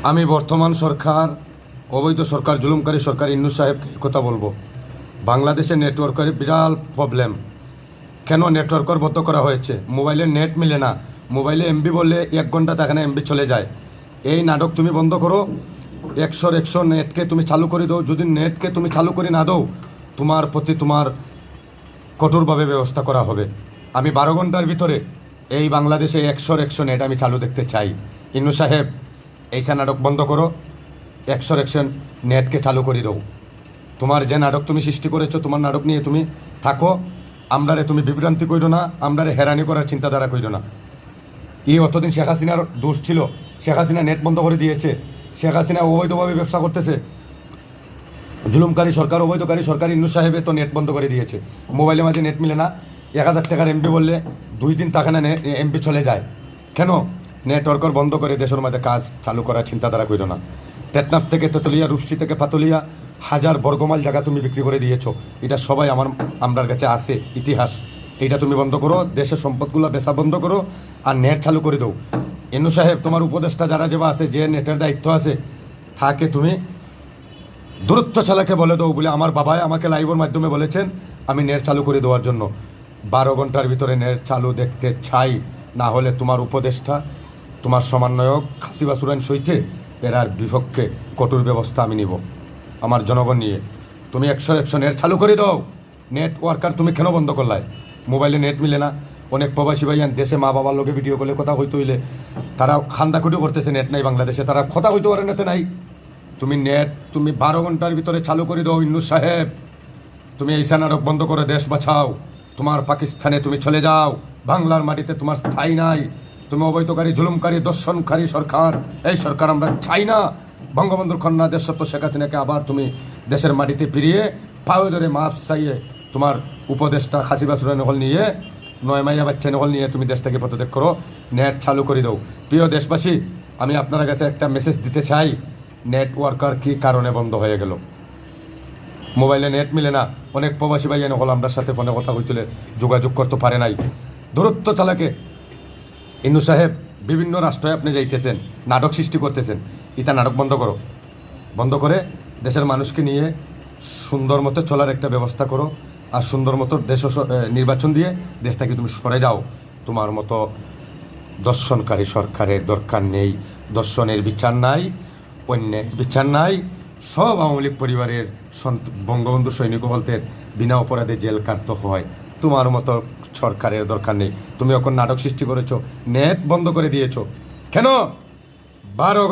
আমি বর্তমান সরকার, অবৈধ সরকার, জুলুমকারী সরকার ইন্নুস সাহেবকে কথা বলবো। বাংলাদেশে নেটওয়ার্কের বিরাট প্রবলেম। কেন নেটওয়ার্কের বন্ধ করা হয়েছে? মোবাইলে নেট মিলে না। মোবাইলে এমবি বললে 1 ঘন্টা এখানে এমবি চলে যায়। এই নাটক তুমি বন্ধ করো। 100 নেটকে তুমি চালু করে দাও। যদি নেটকে তুমি চালু করে না দাও, তোমার প্রতি তোমার কঠোরভাবে ব্যবস্থা করা হবে। আমি 12 ঘন্টার ভিতরে এই বাংলাদেশে 100 নেট আমি চালু দেখতে চাই। ইন্নু সাহেব, এইসা নাটক বন্ধ করো। 100 নেটকে চালু করে দাও। তোমার যে নাটক তুমি সৃষ্টি করেছো, তোমার নাটক নিয়ে তুমি থাকো। আমরারে তুমি বিভ্রান্তি কইরো না, আমরারে হেরানি করার চিন্তাধারা কইরো না। অতদিন শেখ হাসিনার দোষ ছিল। শেখ হাসিনা নেট বন্ধ করে দিয়েছে। শেখ হাসিনা অবৈধভাবে ব্যবসা করতেছে। জুলুমকারী সরকার, অবৈধকারী সরকার ইন্নু সাহেবে তো নেট বন্ধ করে দিয়েছে। মোবাইলের মাঝে নেট মিলে না। 1000 টাকার এমবি বললে 2 দিন তাখানে এমবি চলে যায়। কেন? নেটওয়ার্কর বন্ধ করে দেশের মধ্যে কাজ চালু করার চিন্তাধারা কইরো না। টেকনাফ থেকে তেতুলিয়া, রূপসী থেকে পাতুলিয়া 1000 বর্গমাইল জায়গা তুমি বিক্রি করে দিয়েছো। এটা সবাই আমরার কাছে আছে ইতিহাস। এইটা তুমি বন্ধ করো। দেশের সম্পদগুলো বেচা বন্ধ করো আর নেট চালু করে দাও। ইন্নু সাহেব, তোমার উপদেষ্টা যারা যেবা আছে, যে নেটের দায়িত্ব আছে, থাকে তুমি দূরত্ব চালাকে বলে দাও বলে আমার বাবাই আমাকে লাইভের মাধ্যমে বলেছেন আমি নেট চালু করে দেওয়ার জন্য। 12 ঘন্টার ভিতরে নেট চালু দেখতে চাই। না হলে তোমার উপদেষ্টা, তোমার সমন্বয়ক খাসিবা সুরেন সইতে এরার বিপক্ষে কঠোর ব্যবস্থা আমি নিব আমার জনগণ নিয়ে। তুমি 100 নেট চালু করে দাও। নেট ওয়ার্কার তুমি কেন বন্ধ করলাই? মোবাইলে নেট মিলে না। অনেক প্রবাসী ভাইয়ান দেশে মা বাবার লোকে ভিডিও করলে কথা হইতে হইলে তারা খান্দাকুটি করতেছে, নেট নাই বাংলাদেশে, তারা কথা হইতে পারে নেতে নাই। তুমি নেট 12 ঘন্টার ভিতরে চালু করে দাও। ইন্নু সাহেব, তুমি এই নাটক বন্ধ করে দেশ বাঁচাও। তোমার পাকিস্তানে তুমি চলে যাও। বাংলার মাটিতে তোমার স্থায়ী নাই। তুমি অবৈধকারী, জুলুমকারী, দর্শনকারী সরকার। এই সরকার আমরা চাই না। বঙ্গবন্ধুর কন্যা দেশত্ব শেখ হাসিনাকে আবার তুমি দেশের মাটিতে ফিরিয়ে পায়ে ধরে মাফ চাইয়ে তোমার উপদেষ্টা খাসিবা সুরেন হল নিয়ে, 9 মাইয়া বাচ্চা নহল নিয়ে তুমি দেশ থেকে পদত্যাগ করো। নেট চালু করে দাও। প্রিয় দেশবাসী, আমি আপনার কাছে একটা মেসেজ দিতে চাই। নেটওয়ার্কার কী কারণে বন্ধ হয়ে গেল? মোবাইলে নেট মিলে না। অনেক প্রবাসী ভাই এনে হল আমরার সাথে ফোনে কথা হইতুলে যোগাযোগ করতে পারে নাই। দূরত্ব চালাকে ইন্নু সাহেব, বিভিন্ন রাষ্ট্রে আপনি যাইতেছেন, নাটক সৃষ্টি করতেছেন। ইটা নাটক বন্ধ করো। বন্ধ করে দেশের মানুষকে নিয়ে সুন্দর মতো চলার একটা ব্যবস্থা করো। আর সুন্দর মতো দেশ নির্বাচন দিয়ে দেশ থেকে তুমি সরে যাও। তোমার মতো দর্শনকারী সরকারের দরকার নেই। দর্শনের বিচার নাই, অন্যের বিচার নাই। সব আওয়ামী লীগ পরিবারের বঙ্গবন্ধু সৈনিক বলতে বিনা অপরাধে জেল কাটতে হয়। তোমার মতো সরকারের দরকার নেই। তুমি এখন নাটক সৃষ্টি করেছো, নেট বন্ধ করে দিয়েছো। কেন? 12